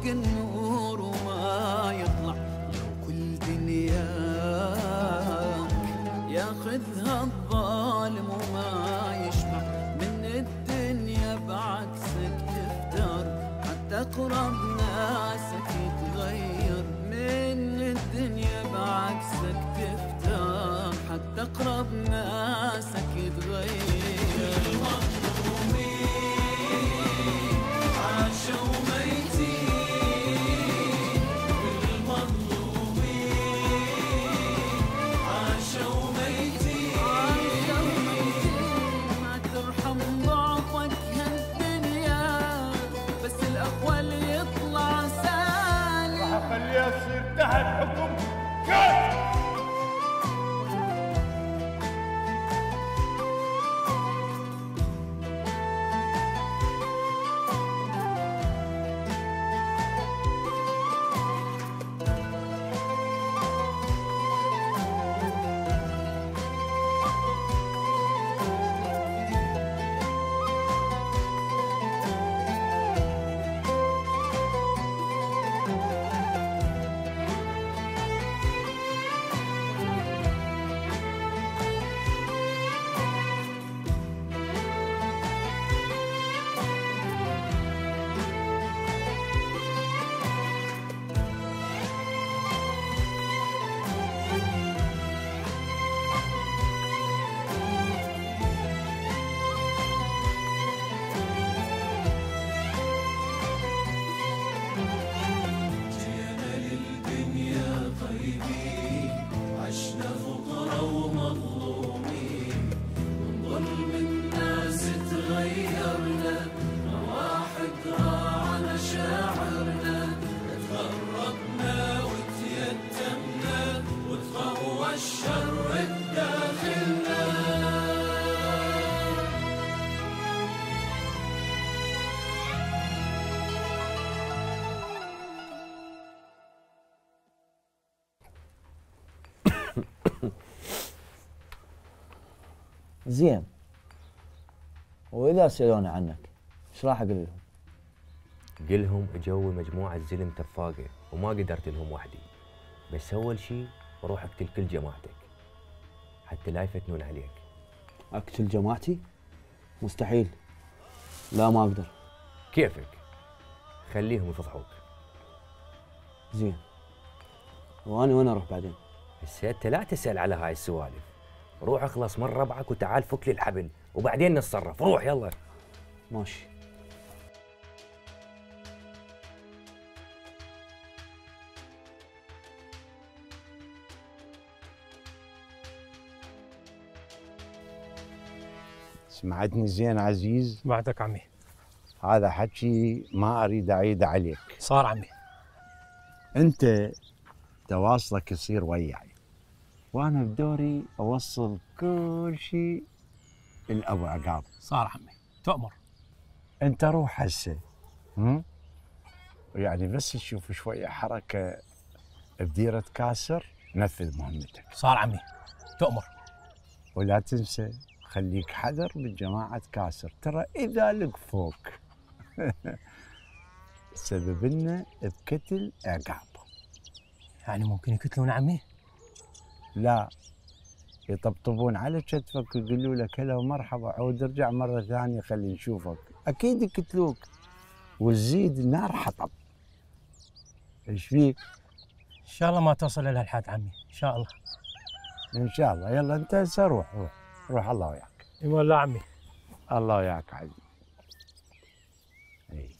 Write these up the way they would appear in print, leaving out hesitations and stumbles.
فوق النور وما يطلع. لو كل دنياك ياخذها الظالم وما يشبع، من الدنيا بعكسك تفتر، حتى اقرب ناسك يتغير. من الدنيا بعكسك تفتر، حتى اقرب ناسك يتغير. المظلومين عاشوا ميتين، المظلومين عاشوا ميتين، ما ترحم ضعفك هالدنيا، بس الاقوى اللي يطلع سالم. راح اخليها تصير تحت حكم كافر. زين، واذا سالوني عنك ايش راح اقول لهم؟ قلهم اجوي مجموعه زلم تفاقه وما قدرت لهم وحدي، بس اول شيء بروح اقتل كل جماعتك حتى لا يفتنون عليك. اقتل جماعتي؟ مستحيل، لا ما اقدر. كيفك؟ خليهم يفضحوك. زين، واني وين اروح بعدين؟ هسه انت لا تسال على هاي السوالف، روح اخلص من ربعك وتعال فك لي الحبل وبعدين نتصرف. روح يلا. ماشي. سمعتني زين عزيز؟ سمعتك عمي. هذا حكي ما اريد اعيد عليك. صار عمي. انت تواصلك يصير وياي، وانا بدوري اوصل كل شيء لابو عقاب. صار عمي، تؤمر. انت روح هسه، يعني بس تشوف شويه حركه بديره كاسر نفذ مهمتك. صار عمي، تؤمر. ولا تنسى خليك حذر من جماعه كاسر، ترى اذا لقفوك سبب لنا بقتل عقاب. يعني ممكن يقتلون عمي؟ لا، يطبطبون على كتفك ويقولوا لك هلا ومرحبا، عود ارجع مره ثانيه خلي نشوفك. اكيد يقتلوك وتزيد نار حطب. ايش فيك؟ ان شاء الله ما توصل الى الحد عمي، ان شاء الله. ان شاء الله. يلا انت هسه روح روح روح، الله وياك. اي والله عمي. الله وياك عزيز. اي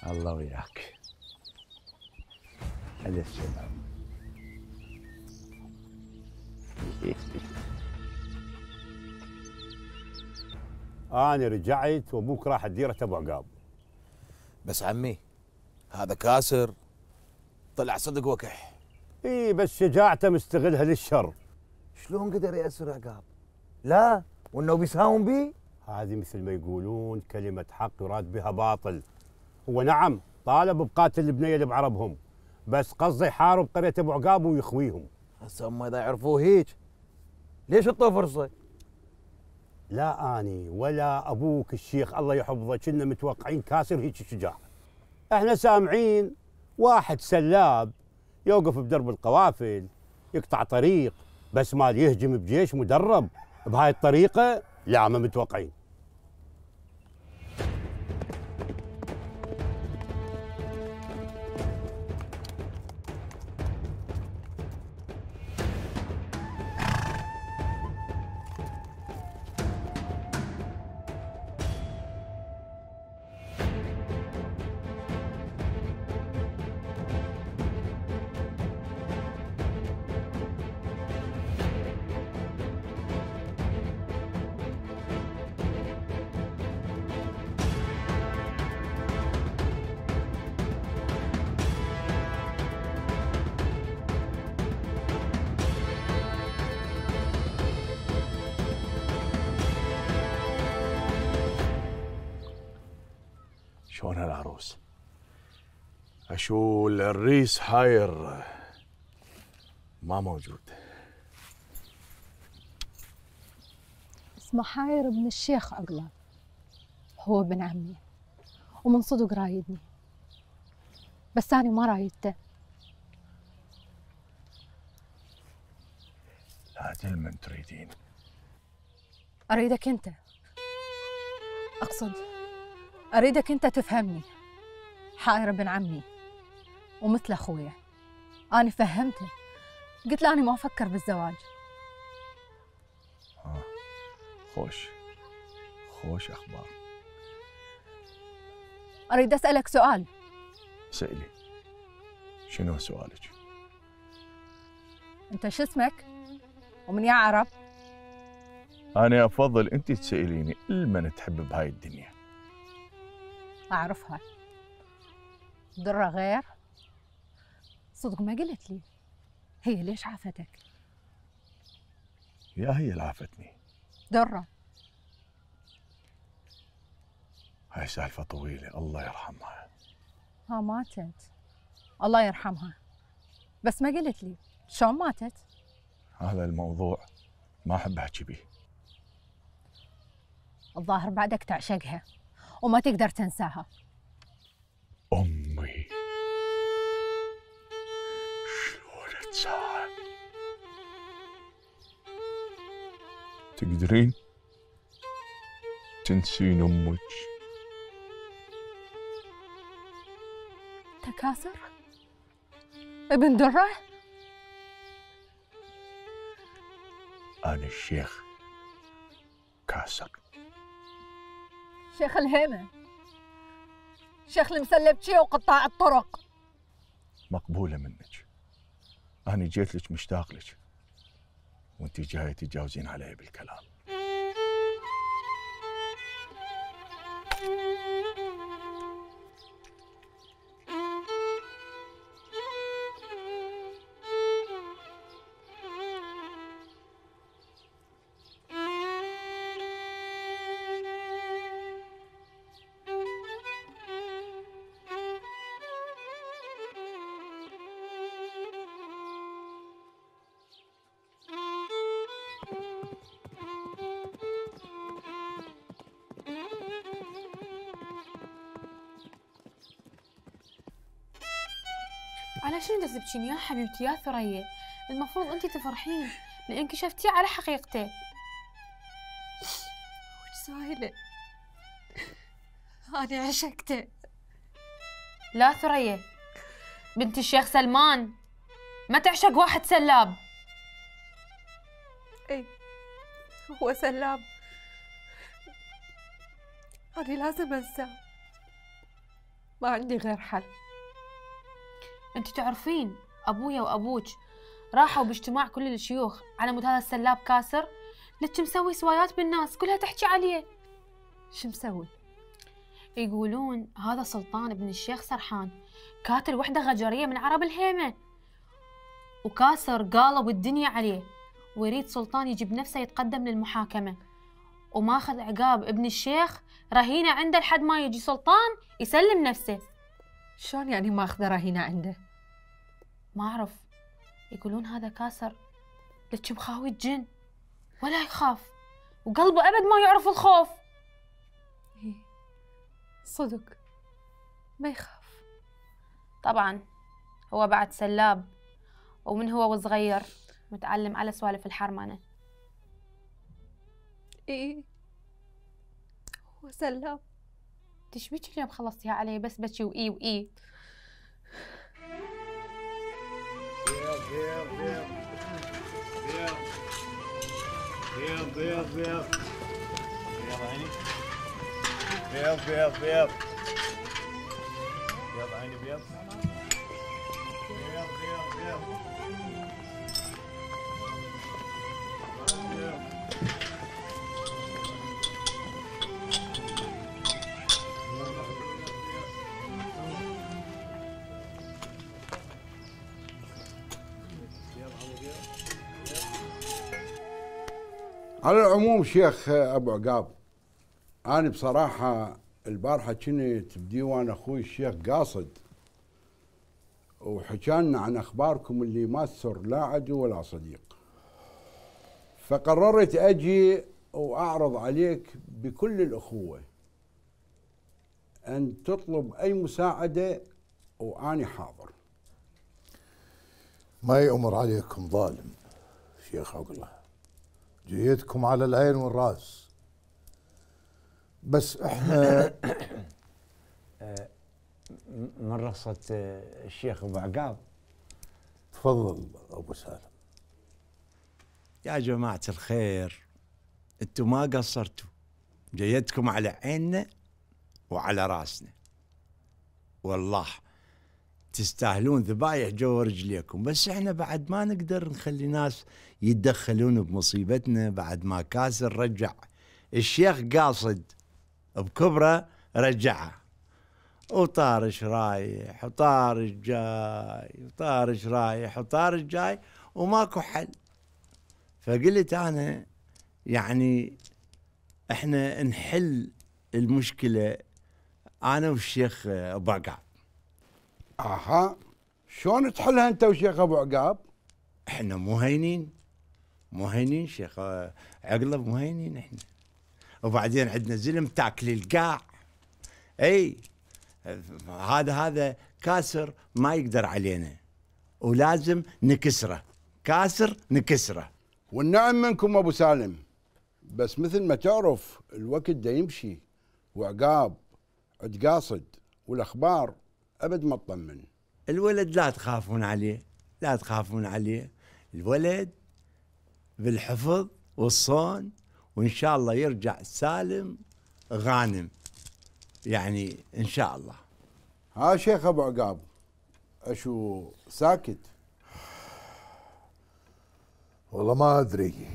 الله وياك. على السلامة. أنا رجعت وأبوك راح ديرة أبو عقاب. بس عمي هذا كاسر طلع صدق وكح. إي بس شجاعته مستغلها للشر. شلون قدر يأسر عقاب؟ لا، وإنه بيساوم بيه؟ هذه مثل ما يقولون كلمة حق يراد بها باطل. هو نعم طالب بقاتل البنية اللي بعربهم، بس قصده يحارب قرية أبو عقاب ويخويهم. هسه هم إذا يعرفوه هيك ليش عطوه فرصة؟ لا اني ولا ابوك الشيخ الله يحفظه كنا متوقعين كاسر هيك شجاع. احنا سامعين واحد سلاب يوقف بدرب القوافل يقطع طريق، بس مال يهجم بجيش مدرب بهاي الطريقه لا ما متوقعين. شلون هالعروس؟ اشو الريس حاير ما موجود. اسمه حاير ابن الشيخ أغلب، هو ابن عمي ومن صدق رايدني، بس أنا ما رايدته. لا من تريدين؟ أريدك أنت، أقصد أريدك أنت تفهمني. حاير ابن عمي ومثل أخويا، أنا فهمته، قلت له أنا ما أفكر بالزواج. خوش أخبار. أريد أسألك سؤال. سألي. شنو سؤالك؟ أنت شو اسمك؟ ومن يا عرب؟ أنا أفضل أنت تسأليني المن تحب بهاي الدنيا. أعرفها. درة غير؟ صدق ما قلت لي، هي ليش عافتك؟ يا هي اللي عافتني. درة. هاي سالفة طويلة الله يرحمها. ها ماتت. الله يرحمها. بس ما قلت لي شلون ماتت؟ هذا الموضوع ما أحب أحكي بيه. الظاهر بعدك تعشقها وما تقدر تنساها. أمي شلون تزعل؟ تقدرين تنسين أمك؟ تكاسر؟ ابن درة؟ أنا الشيخ كاسر. شيخ الهيمة، شيخ المسلبشية وقطاع الطرق. مقبولة منك. أنا جيت لك مشتاق لك وأنت جاية تتجاوزين علي بالكلام. على شنو تبكين يا حبيبتي يا ثريا؟ المفروض انت تفرحين لان كشفتيه على حقيقته. وش سايله؟ أنا عشقته. لا ثريا بنت الشيخ سلمان ما تعشق واحد سلاب. اي هو سلاب، أنا لازم أنساه، ما عندي غير حل. انت تعرفين ابويا وابوك راحوا باجتماع كل الشيوخ على مود هذا السلاب كاسر، لك مسوي سوايات بالناس كلها تحكي عليه. شو مسوي؟ يقولون هذا سلطان ابن الشيخ سرحان قاتل وحده غجريه من عرب الهيمه، وكاسر قالب الدنيا عليه، ويريد سلطان يجيب نفسه يتقدم للمحاكمه، وماخذ عقاب ابن الشيخ رهينه عنده لحد ما يجي سلطان يسلم نفسه. شلون يعني ماخذه رهينه عنده؟ ما أعرف، يقولون هذا كاسر لك مخاوي الجن ولا يخاف، وقلبه أبد ما يعرف الخوف. إيه صدق ما يخاف. طبعا هو بعد سلاب، ومن هو وصغير متعلم على سوالف الحرمنة. إيه هو سلاب. تشبيك اليوم خلصتيها علي بس بكي وإي وإي. بيض بيض بيض بيض عيني بيض بيض بيض بيض عيني بيض بيض بيض بيض على العموم شيخ ابو عقاب، انا بصراحه البارحه كنت بديوان اخوي الشيخ قاصد وحكالنا عن اخباركم اللي ما تسر لا عدو ولا صديق، فقررت اجي واعرض عليك بكل الاخوه ان تطلب اي مساعده واني حاضر. ما يأمر عليكم ظالم شيخ عقله، جيتكم على العين والراس، بس احنا من رخصة الشيخ ابو عقاب. تفضل ابو سالم. يا جماعة الخير، انتم ما قصرتوا، جيتكم على عيننا وعلى راسنا، والله تستاهلون ذبايح جو رجليكم، بس احنا بعد ما نقدر نخلي ناس يتدخلون بمصيبتنا بعد ما كاسر رجع الشيخ قاصد بكبره رجعه، وطارش رايح وطارش جاي وطارش رايح وطارش جاي وماكو حل. فقلت انا يعني احنا نحل المشكله انا والشيخ ابو عقاب. اها، شلون تحلها انت وشيخ ابو عقاب؟ احنا مو هينين شيخ عقله، مو هينين احنا، وبعدين عندنا زلم تاكل القاع. اي هذا كاسر ما يقدر علينا ولازم نكسره، كاسر نكسره. والنعم منكم ابو سالم، بس مثل ما تعرف الوقت دا يمشي، وعقاب عد قاصد والاخبار ابد ما تطمن. الولد لا تخافون عليه، لا تخافون عليه، الولد بالحفظ والصون، وان شاء الله يرجع سالم غانم، يعني ان شاء الله. ها شيخ ابو عقاب، اشو ساكت؟ والله ما ادري،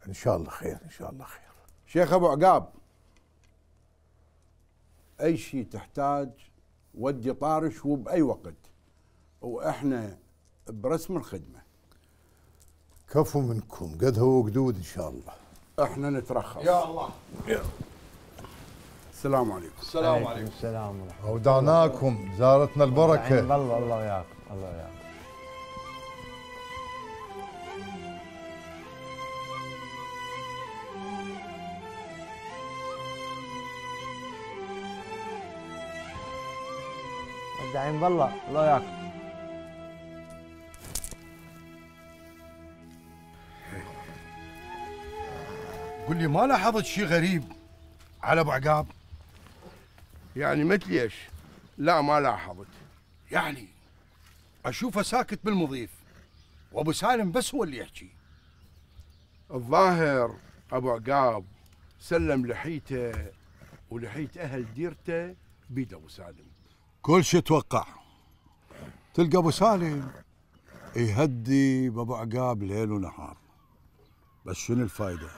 ان شاء الله خير ان شاء الله خير. شيخ ابو عقاب، اي شيء تحتاج ودي طارش وباي وقت، واحنا برسم الخدمه. كفو منكم، قد هو قدود ان شاء الله. احنا نترخص. يا الله. السلام عليكم. السلام عليكم. السلام ورحمه الله. اودعناكم، زارتنا البركه. الله الله وياكم، الله وياكم. وداعين بالله، الله وياكم. قل لي، ما لاحظت شيء غريب على ابو عقاب؟ يعني مثل ايش؟ لا ما لاحظت. يعني اشوفه ساكت بالمضيف، وابو سالم بس هو اللي يحكي. الظاهر ابو عقاب سلم لحيته ولحية اهل ديرته بيد ابو سالم. كل شيء اتوقع. تلقى ابو سالم يهدي بابو عقاب ليل ونهار، بس شنو الفايده؟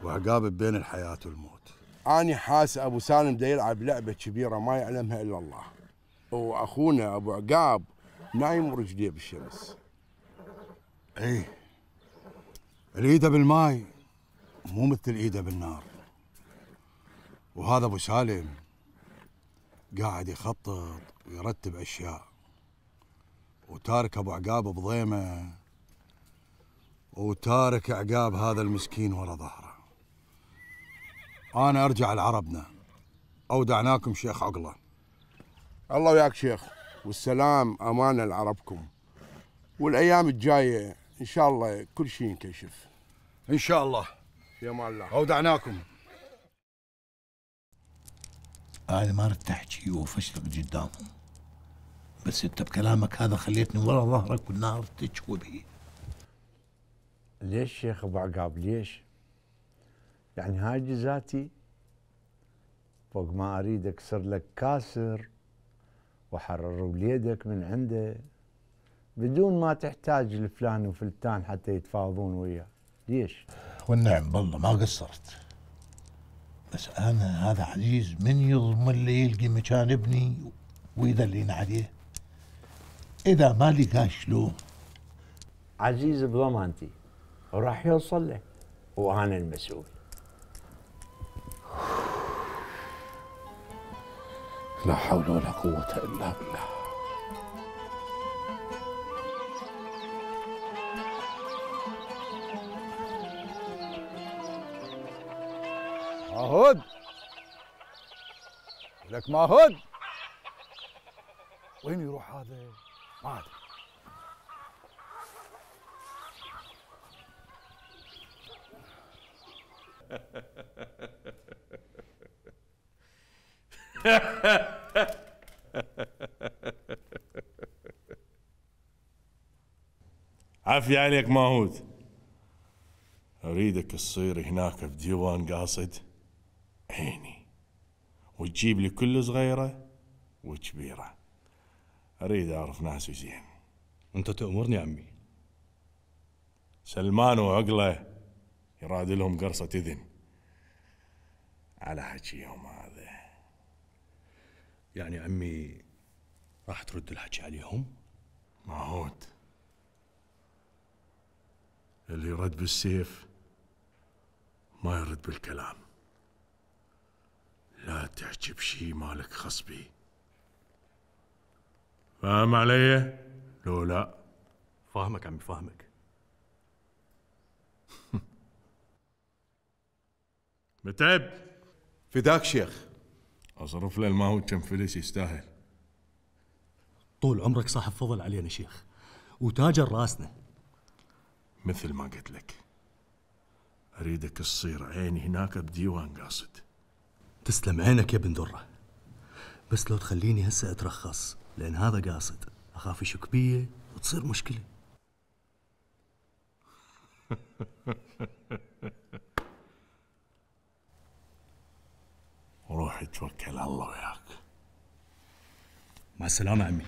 وعقاب بين الحياه والموت. اني حاس ابو سالم دا يلعب لعبه كبيره ما يعلمها الا الله، واخونا ابو عقاب نايم ورجليه بالشمس. ايه، الايده بالماي مو مثل الايده بالنار. وهذا ابو سالم قاعد يخطط ويرتب اشياء، وتارك ابو عقاب بضيمه، وتارك عقاب هذا المسكين ورا ظهره. أنا أرجع لعربنا. أودعناكم شيخ عقلة. الله وياك شيخ، والسلام أمانة لعربكم، والأيام الجاية إن شاء الله كل شيء ينكشف. إن شاء الله. في أمان الله. أودعناكم. أنا ما ردت أحكي وفشلك قدامهم، بس أنت بكلامك هذا خليتني ورا ظهرك والنار تشوي بي. ليش شيخ أبو عقاب ليش؟ يعني هاي جزاتي؟ فوق ما أريد أكسر لك كاسر وأحرر وليدك من عنده بدون ما تحتاج لفلان وفلتان حتى يتفاوضون وياه. ليش؟ والنعم بالله ما قصرت، بس أنا هذا عزيز من يضمن لي يلقي مكان ابني ويدلين عليه؟ إذا ما لقاه شلون؟ عزيز بضمانتي وراح يوصل له وأنا المسؤول. لا حول ولا قوة إلا بالله. ماهود، لك ماهود، وين يروح هذا؟ ما أدري. عافية عليك ماهود. أريدك تصير هناك بديوان قاصد عيني، وتجيب لي كل صغيرة وكبيرة. أريد أعرف ناسي زين. أنت تأمرني عمي. سلمان وعقلة يراد لهم قرصة إذن على حكيهم هذا. يعني عمي راح ترد الحكي عليهم؟ ماهود، اللي يرد بالسيف ما يرد بالكلام. لا تحكي بشي مالك خص بيه. فاهم علي؟ لو لا؟ فاهمك عمي فاهمك. متعب فداك شيخ. اصرف له الماهود كم فلس يستاهل. طول عمرك صاحب فضل علينا شيخ، وتاجر راسنا. مثل ما قلت لك، اريدك تصير عيني هناك بديوان قاصد. تسلم عينك يا بن درة، بس لو تخليني هسه اترخص، لان هذا قاصد اخاف يشك بيه وتصير مشكلة. روح توكل على الله وياك. مع السلامة عمي.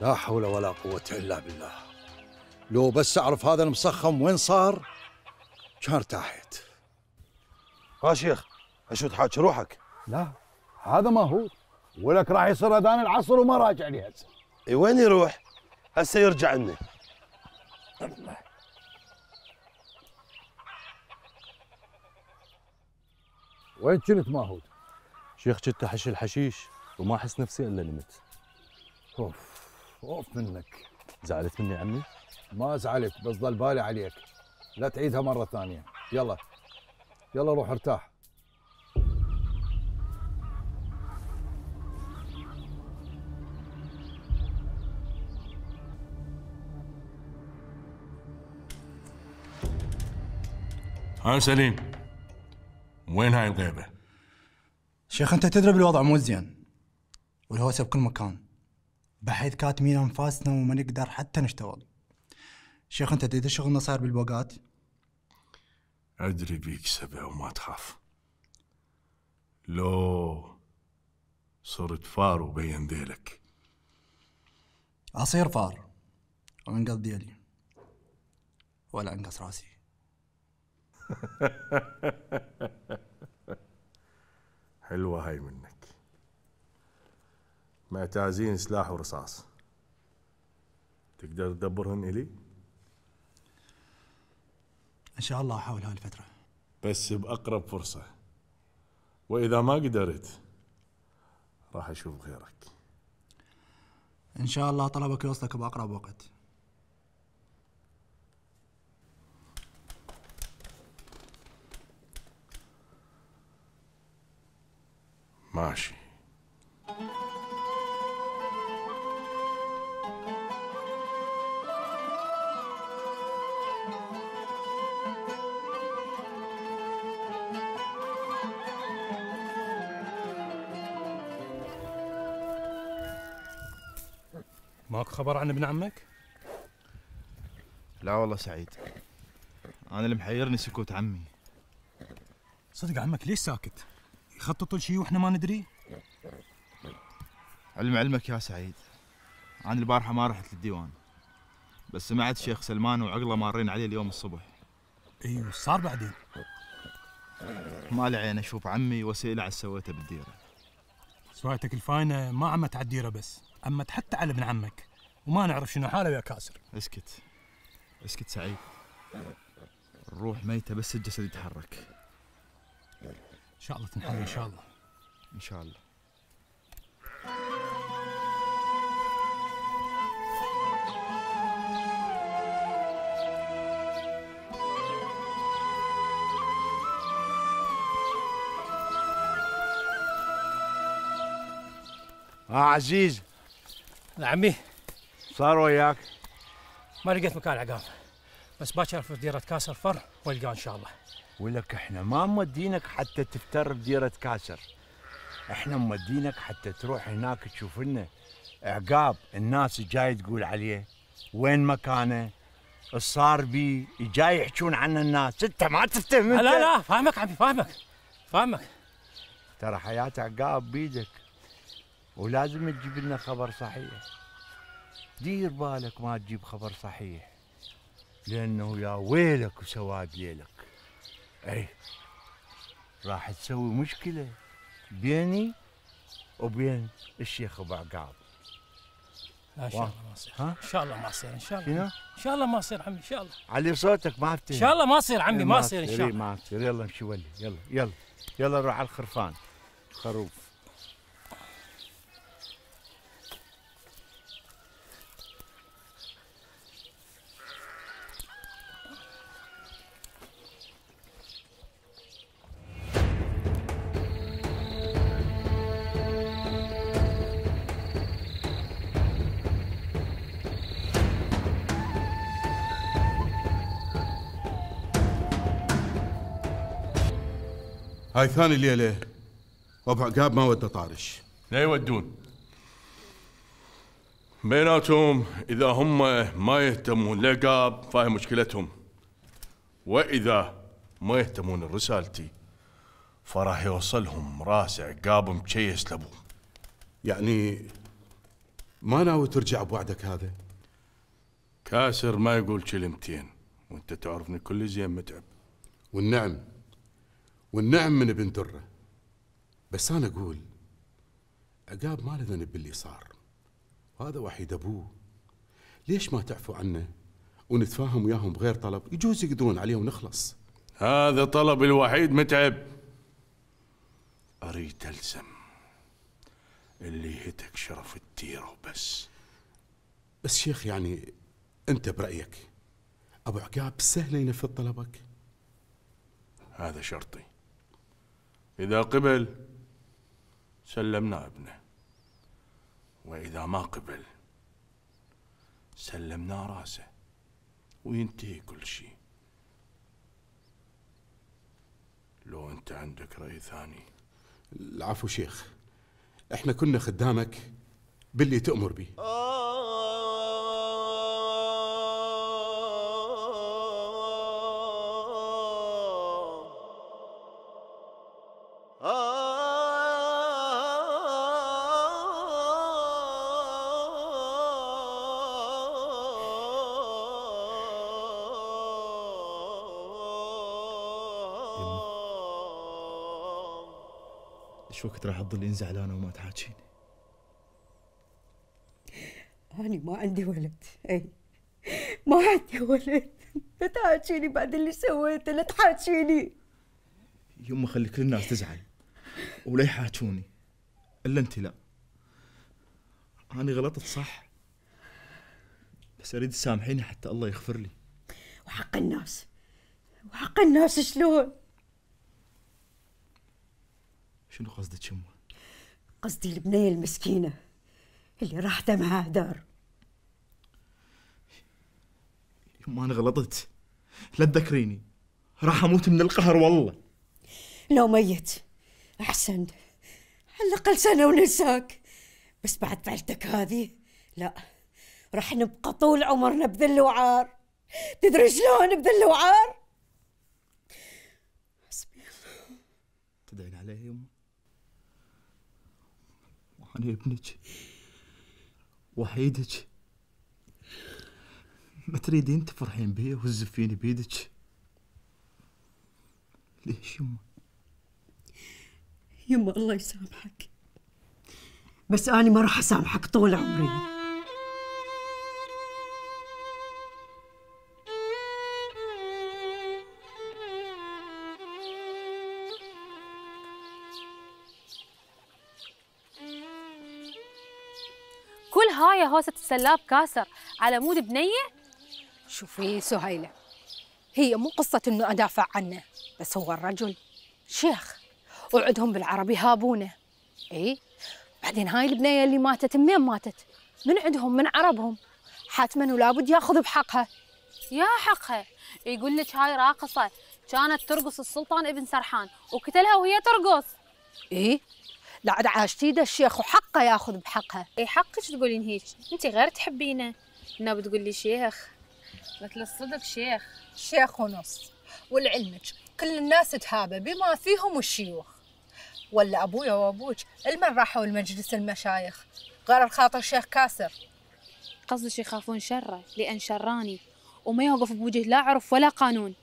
لا حول ولا قوة إلا بالله. لو بس أعرف هذا المسخم وين صار كان ارتاحت. ها شيخ، أشو تحاكي روحك؟ لا هذا ما هو، ولك راح يصير أذان العصر وما راجع لي هسه. اي وين يروح؟ هسه يرجع لنا. وين كنت ماهود؟ شيخ كنت احش الحشيش وما احس نفسي الا نمت. اوف منك. زعلت مني عمي؟ ما زعلت، بس ضل بالي عليك، لا تعيدها مرة ثانية. يلا يلا روح ارتاح. ها سليم، وين هاي الغيبة؟ شيخ انت تدري بالوضع مو زين، والهوسه بكل مكان، بحيث كاتمين انفاسنا وما نقدر حتى نشتغل. شيخ انت تدري شغلنا صاير بالبوقات؟ أدري بيك سبع وما تخاف. لو صرت فار وبين ذيلك. اصير فار وانقص ديلي ولا انقص راسي. حلوة هاي منك. معتازين سلاح ورصاص، تقدر تدبرهن إلي؟ ان شاء الله احاول هاي الفترة، بس بأقرب فرصة، وإذا ما قدرت راح أشوف غيرك. ان شاء الله طلبك يوصلك باقرب وقت. ماشي. ماكو خبر عن ابن عمك؟ لا والله سعيد، أنا اللي محيرني سكوت عمي. صدق عمك ليش ساكت؟ يخطط لشي واحنا ما ندري؟ علمك يا سعيد، أنا البارحة ما رحت للديوان، بس سمعت شيخ سلمان وعقله مارين عليه اليوم الصبح. ايوه وش صار بعدين؟ ما لي عين اشوف عمي واسئله على سويته بالديره. سويتك الفاينه ما عمت على الديره بس، عمت حتى على ابن عمك، وما نعرف شنو حاله يا كاسر. اسكت سعيد، الروح ميته بس الجسد يتحرك. ان شاء الله تنحل ان شاء الله. ان شاء الله. عزيز. عمي صار وياك؟ ما لقيت مكان عقاب، بس باكر في ديرة كاسر فر والقاه ان شاء الله. ولك احنا ما مودينك حتى تفتر بديرة كاسر، احنا مودينك حتى تروح هناك تشوف لنا عقاب الناس جاي تقول عليه، وين مكانه، الصار بيه، جاي يحجون عنه الناس، انت ما تفتهم انت. لا فاهمك عمي، فاهمك. ترى حياة عقاب بيدك، ولازم تجيب لنا خبر صحيح. دير بالك ما تجيب خبر صحيح، لأنه يا ويلك وسواد ليلك. أي راح تسوي مشكلة بيني وبين الشيخ أبو عقاب. ان شاء الله ما يصير، ان شاء الله ما يصير، ان شاء الله. شنو؟ ان شاء الله ما يصير عمي، ان شاء الله. علي صوتك ما افتهم. ان شاء الله ما يصير عمي، ما يصير ان شاء الله. ما يصير. يلا امشي ولي، يلا روح على الخرفان، خروف. هاي ثاني ليلة وابو عقاب ما وده طارش. لا يودون بيناتهم، إذا هم ما يهتمون لعقاب فهي مشكلتهم، وإذا ما يهتمون لرسالتي فراح يوصلهم راس عقاب مكيس لابوه. يعني ما ناوي ترجع بوعدك هذا؟ كاسر ما يقول كلمتين، وانت تعرفني كل زين متعب. والنعم من ابن درة، بس أنا أقول عقاب ما له ذنب باللي صار، وهذا وحيد أبوه. ليش ما تعفو عنه ونتفاهم وياهم بغير طلب؟ يجوز يقدرون عليه ونخلص. هذا طلب الوحيد متعب. أريد تلزم اللي هتك شرف الديرة وبس. بس شيخ يعني أنت برأيك أبو عقاب سهل ينفذ طلبك؟ هذا شرطي، إذا قبل سلمنا ابنه، وإذا ما قبل سلمنا راسه وينتهي كل شيء. لو أنت عندك رأي ثاني. العفو شيخ، احنا كنا خدامك باللي تأمر به. ايش وقت راح تظلين زعلانه وما تحاكيني؟ أنا ما عندي ولد، أي ما عندي ولد. لا تحاكيني بعد اللي سويته، لا تحاكيني. يما خلي كل الناس تزعل ولا يحاكوني الا انت لا. أنا غلطت صح، بس اريد تسامحيني حتى الله يغفر لي. وحق الناس، وحق الناس شلون؟ شنو قصدك يما؟ قصدي البنية المسكينة اللي راح دمها هدار. يما أنا غلطت، لا تذكريني، راح أموت من القهر والله. لو ميت أحسن، على الأقل سنة وننساك. بس بعد فعلتك هذه لا، راح نبقى طول عمرنا بذل وعار. تدري شلون بذل وعار؟ حسبي الله. تدعين علي يما؟ أنا ابنك وحيدك، ما تريدين تفرحين بي وتزفيني بيدك؟ ليش يما؟ يما الله يسامحك، بس أنا ما راح أسامحك طول عمري. كل هاي هوسة السلاب كاسر على مود بنية؟ شوفي سهيلة، هي مو قصة إنه أدافع عنه، بس هو الرجل شيخ وعدهم بالعربي هابونه. إيه؟ بعدين هاي البنية اللي ماتت منين ماتت؟ من عندهم، من عربهم، حتما ولابد ياخذ بحقها. يا حقها، يقول لك هاي راقصة كانت ترقص السلطان ابن سرحان وقتلها وهي ترقص. إيه؟ لا عاد عاشتي ده الشيخ وحقه ياخذ بحقها. اي حقك تقولين هيك، انت غير تحبينه. انه بتقولي شيخ، مثل الصدق شيخ. شيخ ونص، ولعلمك كل الناس تهابه بما فيهم الشيوخ. ولا ابويا وابوك المن راحوا المجلس المشايخ غير الخاطر شيخ كاسر. قصدك يخافون شره لان شراني وما يوقف بوجه لا عرف ولا قانون.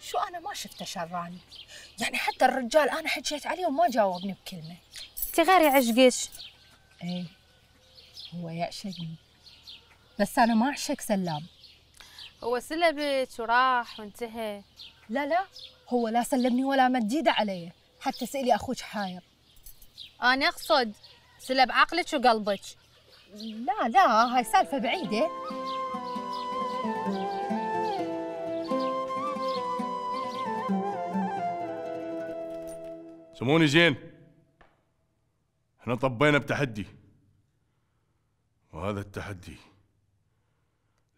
شو انا ما شفته شراني، يعني حتى الرجال انا حكيت عليه وما جاوبني بكلمه. انت غير يعشقش. ايه هو يعشقني، بس انا ما اعشق سلام. هو سلبك وراح وانتهى. لا هو لا سلبني ولا مد ايده علي، حتى سألي اخوك حاير. انا اقصد سلب عقلك وقلبك. لا هاي سالفه بعيده. سموني زين، احنا طبينا بتحدي، وهذا التحدي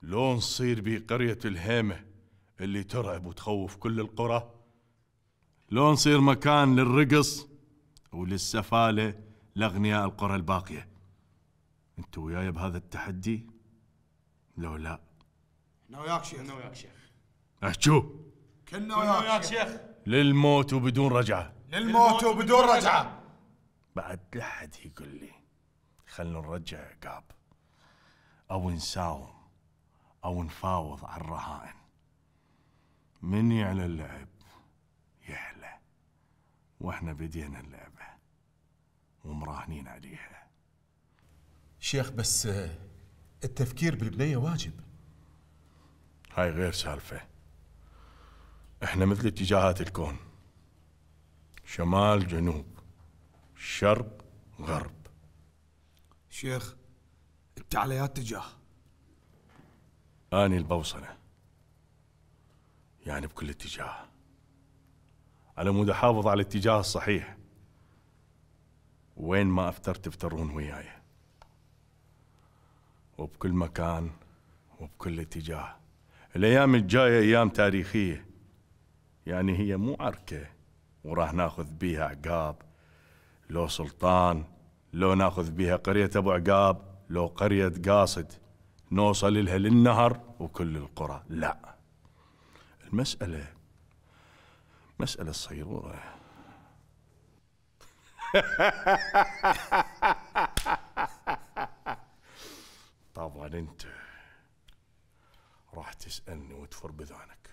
لو نصير بقرية الهيمة اللي ترعب وتخوف كل القرى، لو نصير مكان للرقص وللسفالة لأغنياء القرى الباقية. انتوا وياي بهذا التحدي؟ لو لا انا وياك شيخ. انا وياك شيخ. احجوا. كنا وياك شيخ. للموت وبدون رجعة. للموت وبدون رجعة. بعد لحد يقول لي خلنا نرجع عقاب او نساوم او نفاوض على الرهائن. من يعلى اللعب يحلى، واحنا بدينا اللعبة ومراهنين عليها. شيخ بس التفكير بالبنية واجب. هاي غير سالفة، احنا مثل اتجاهات الكون، شمال جنوب شرق غرب. شيخ انت على يا اتجاه؟ اني البوصلة، يعني بكل اتجاه، على مود احافظ على الاتجاه الصحيح. وين ما افتر تفترون وياي، وبكل مكان وبكل اتجاه. الايام الجاية ايام تاريخية، يعني هي مو عركة وراح ناخذ بيها عقاب، لو سلطان لو ناخذ بها قرية أبو عقاب، لو قرية قاصد نوصل لها للنهر وكل القرى. لا، المسألة مسألة الصيرورة. طبعا انت راح تسألني وتفر بذانك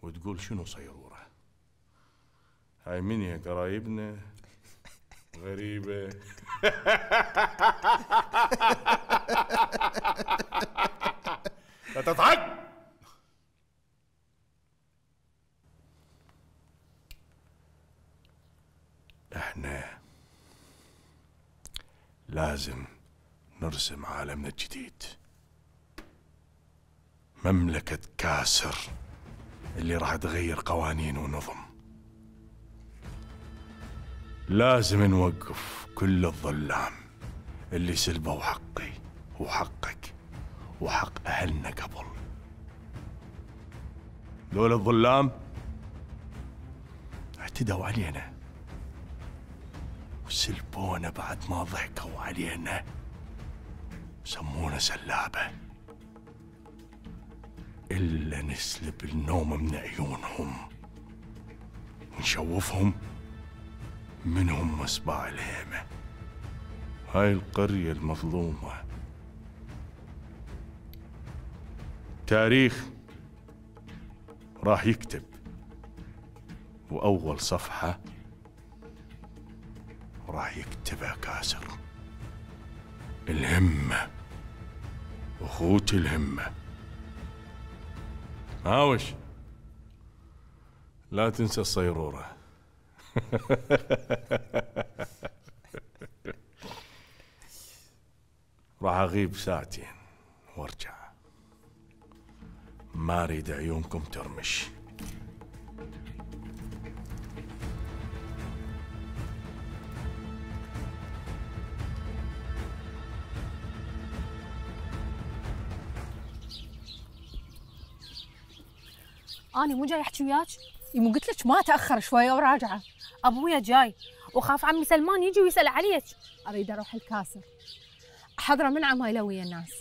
وتقول شنو صيرورة؟ هاي من يا قرايبنا غريبة. لا تضحك. احنا لازم نرسم عالمنا الجديد، مملكة كاسر اللي راح تغير قوانين ونظم. لازم نوقف كل الظلام اللي سلبوا حقي وحقك وحق أهلنا قبل. دول الظلام اعتدوا علينا وسلبونا بعد ما ضحكوا علينا، سمونا سلابة. إلا نسلب النوم من عيونهم ونشوفهم منهم مصباح الهيمة. هاي القرية المظلومة تاريخ راح يكتب، وأول صفحة راح يكتبها كاسر. الهمة أخوتي، الهمة. هاوش لا تنسى الصيرورة. راح أغيب ساعتين وارجع، ما أريد عيونكم ترمش. أنا مو جاي أحكي وياك، يمو قلت لك ما أتأخر شوية وراجعة. أبويا جاي وخاف عمي سلمان يجي ويسأل عليك. أريد أروح الكاسر أحضره من عمايله ويا الناس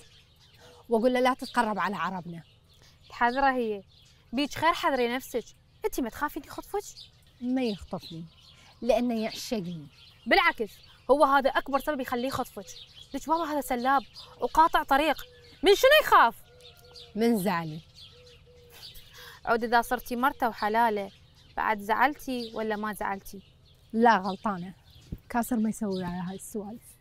وأقول له لا تتقرب على عربنا. تحذره هي بيك خير، حذري نفسك. أنتِ ما تخافين يخطفك؟ ما يخطفني لأنه يعشقني. بالعكس، هو هذا أكبر سبب يخليه يخطفك. لك بابا هذا سلاب وقاطع طريق، من شنو يخاف؟ من زعلي. عود إذا صرتي مرته وحلاله بعد زعلتي ولا ما زعلتي؟ لا غلطانة، كاسر ما يسوي على هاي السوالف.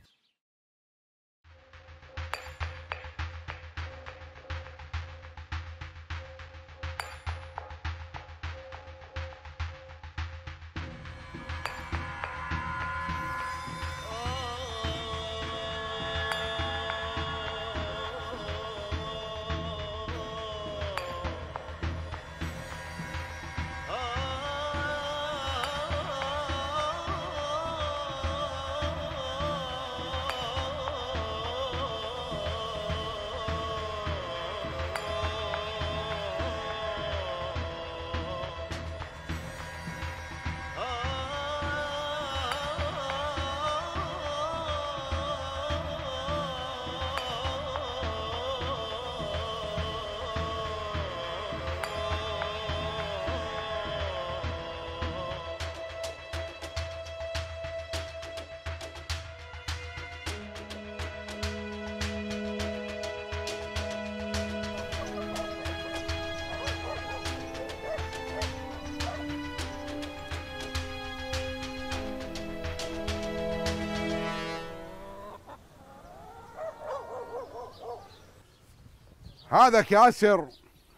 هذا كاسر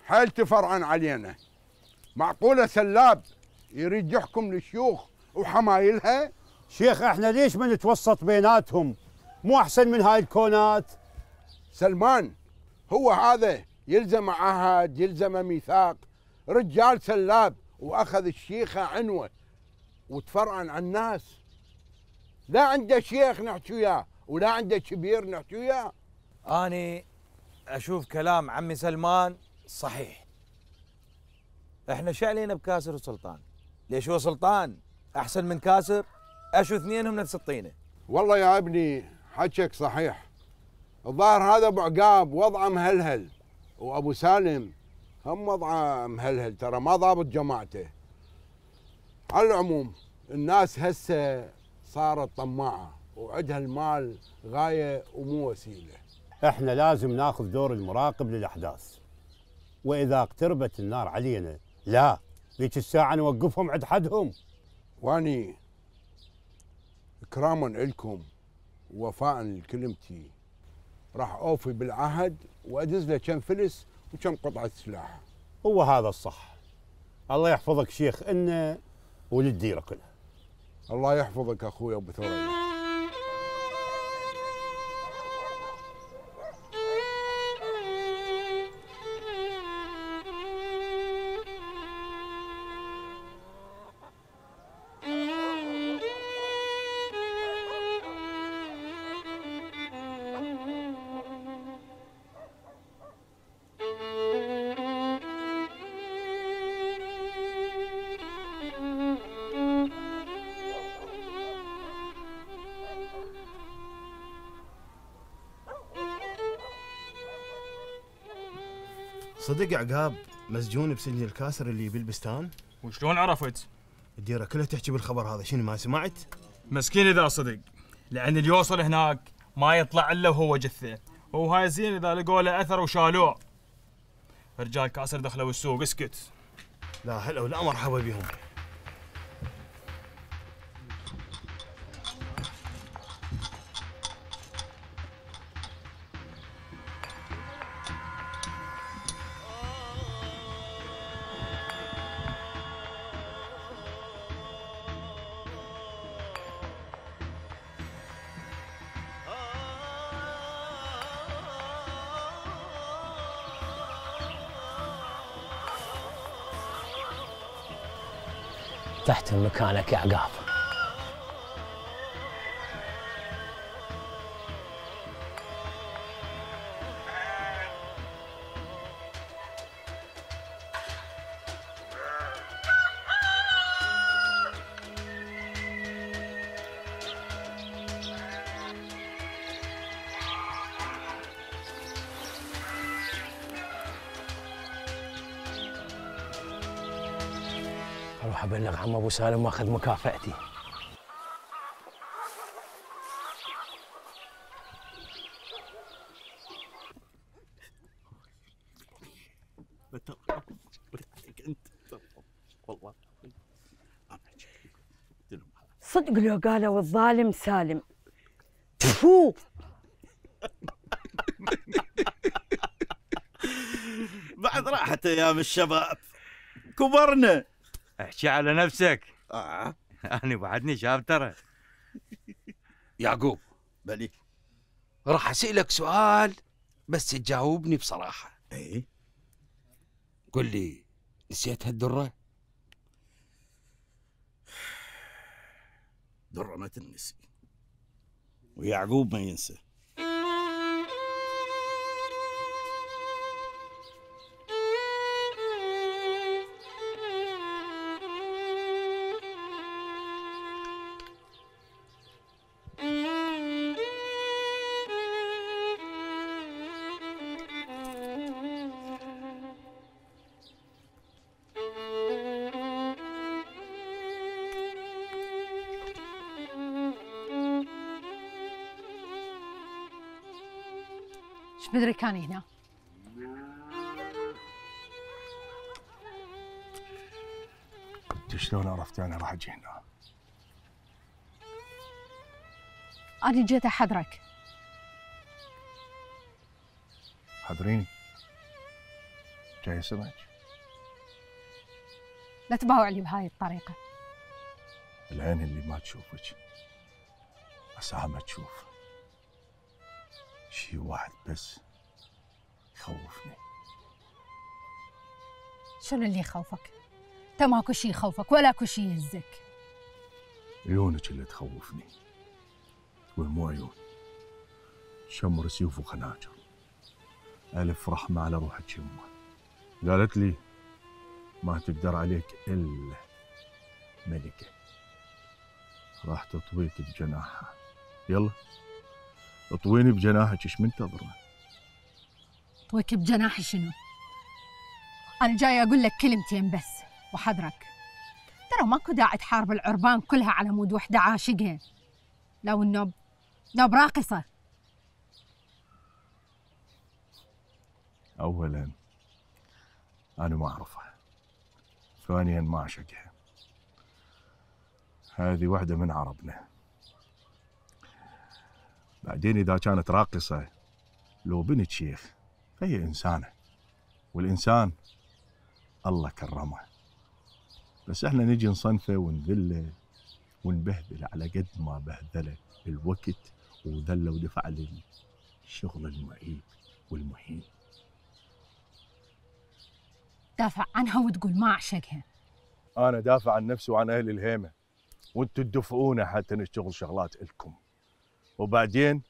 حيل تفرعن علينا. معقولة سلاب يريد يحكم للشيوخ وحمايلها؟ شيخ احنا ليش ما نتوسط بيناتهم؟ مو احسن من هاي الكونات؟ سلمان هو هذا يلزم عهد، يلزم ميثاق. رجال سلاب واخذ الشيخة عنوة وتفرعن عن الناس. لا عنده شيخ نحكي وياه ولا عنده كبير نحكي وياه. اني اشوف كلام عمي سلمان صحيح. احنا شعلينا بكاسر وسلطان. ليش هو سلطان احسن من كاسر؟ اشو اثنينهم نفس الطينه. والله يا ابني حكيك صحيح. الظاهر هذا ابو عقاب وضعه مهلهل، وابو سالم هم وضعه مهلهل، ترى ما ضابط جماعته. على العموم الناس هسه صارت طماعه وعندها المال غايه ومو وسيله. احنا لازم ناخذ دور المراقب للاحداث، واذا اقتربت النار علينا لا ذيك الساعه نوقفهم عند حدهم. واني اكراما لكم ووفاء لكلمتي راح اوفي بالعهد وادز له كم فلس وكم قطعه سلاح. هو هذا الصح. الله يحفظك شيخ إنا وللديره كلها. الله يحفظك اخوي ابو ثريا. صدق عقاب مسجون بسجن الكاسر اللي بالبستان؟ وشلون عرفت؟ الديره كلها تحكي بالخبر هذا، شنو ما سمعت؟ مسكين اذا صدق، لان اللي يوصل هناك ما يطلع الا وهو جثه، وهاي زين اذا لقوا له اثر وشالوه. رجال كاسر دخلوا السوق، اسكت. لا هلا ولا مرحبا بهم. تحترم مكانك يا عقاب. اروح ابلغ عم ابو سالم واخذ مكافأتي. صدق لو قالوا الظالم سالم. تفو بعد راحت ايام الشباب، كبرنا. احكي على نفسك. أنا بعدني شاب ترى. يعقوب بلي راح اسألك سؤال بس تجاوبني بصراحة. اي قل لي، نسيت هالدرة؟ درة ما تنسي، ويعقوب ما ينسى. ايش بدري كان هنا؟ انت شلون عرفتي انا راح اجي هنا؟ انا جيت احضرك. حضريني. جاي اسمعك. لا تباوع لي بهاي الطريقة. العين اللي ما تشوفك عساها ما تشوف. شي واحد بس يخوفني. شنو اللي يخوفك؟ انت ماكو شي يخوفك ولا اكو شي يهزك. عيونك اللي تخوفني. والمو عيون، شمر سيوف وخناجر، ألف رحمة على روحك يمه. قالت لي ما تقدر عليك إلا ملكة راح تطويك بجناحها يلا اطويني بجناحك، ايش منتظره؟ طويك بجناحي شنو؟ أنا جاي أقول لك كلمتين بس وحذرك، ترى ماكو داعي تحارب العربان كلها على مود وحدة عاشقين، لو النوب نوب راقصة. أولاً أنا ما أعرفها، ثانياً ما أعشقها، هذه واحدة من عربنا. بعدين إذا كانت راقصة لو بنت شيخ فهي إنسانة، والإنسان الله كرمه، بس احنا نجي نصنفه ونذله ونبهذله على قد ما بهذله الوقت وذله ودفع للشغل المعيب والمهين. دافع عنها وتقول ما أعشقها. أنا دافع عن نفسي وعن أهل الهيمة، وانتوا تدفعونا حتى نشتغل شغلات إلكم، وبعدين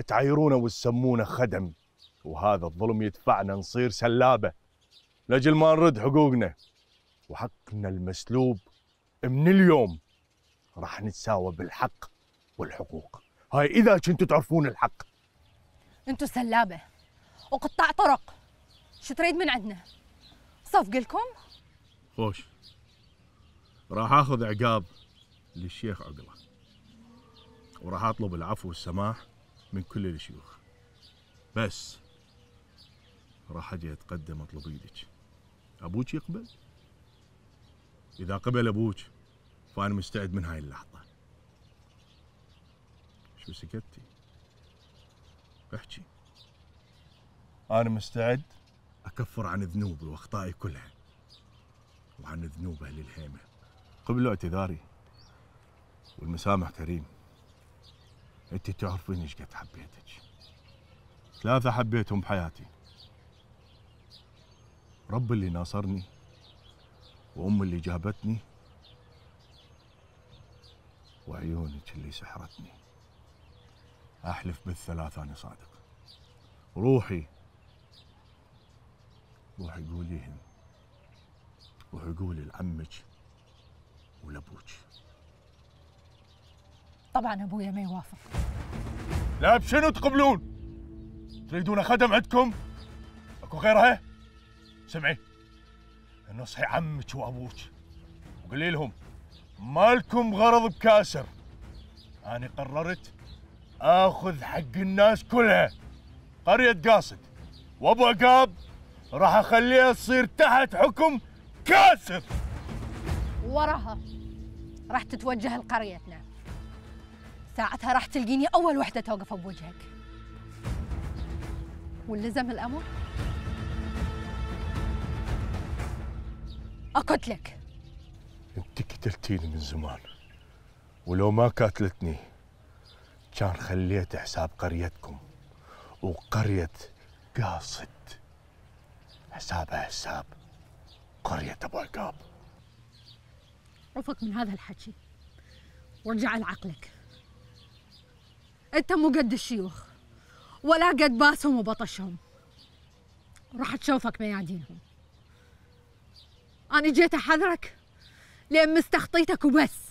تعايرونا وتسمونا خدم، وهذا الظلم يدفعنا نصير سلابة لأجل ما نرد حقوقنا، وحقنا المسلوب من اليوم راح نتساوى بالحق والحقوق. هاي إذا كنتوا تعرفون الحق. انتوا سلابة وقطاع طرق، شو تريد من عندنا؟ صفق لكم؟ خوش، راح اخذ عقاب للشيخ عقله، وراح اطلب العفو والسماح من كل الشيوخ، بس راح اجي اتقدم اطلب ايدك. ابوك يقبل؟ اذا قبل ابوك فانا مستعد من هاي اللحظه. شو سكتي؟ احكي. انا مستعد اكفر عن ذنوبي واخطائي كلها وعن ذنوب اهل الهيمه. قبلوا اعتذاري والمسامح كريم. انت تعرفين ايش قد حبيتك، 3 حبيتهم بحياتي، رب اللي ناصرني وام اللي جابتني وعيونك اللي سحرتني. احلف بالثلاث انا صادق. روحي قوليهن، روحي قولي لعمك ولابوك. طبعا ابويا ما يوافق. لا بشنو تقبلون؟ تريدون خدم عندكم؟ اكو غيرها؟ سمعي، نصحي عمك وابوك وقولي لهم مالكم غرض بكاسر. انا قررت اخذ حق الناس كلها. قرية قاصد وابو عقاب راح اخليها تصير تحت حكم كاسر. وراها راح تتوجه لقريتنا، ساعتها راح تلقيني اول وحده توقف بوجهك. واللزم الامر اقتلك. انت قتلتيني من زمان، ولو ما قاتلتني كان خليت حساب قريتكم وقرية قاصد حسابها حساب قرية ابو عقاب. عفك من هذا الحكي وارجع لعقلك. انت مو قد الشيوخ ولا قد باسهم وبطشهم، راح تشوفك ميادينهم. انا جيت احذرك لين مستخطيتك وبس.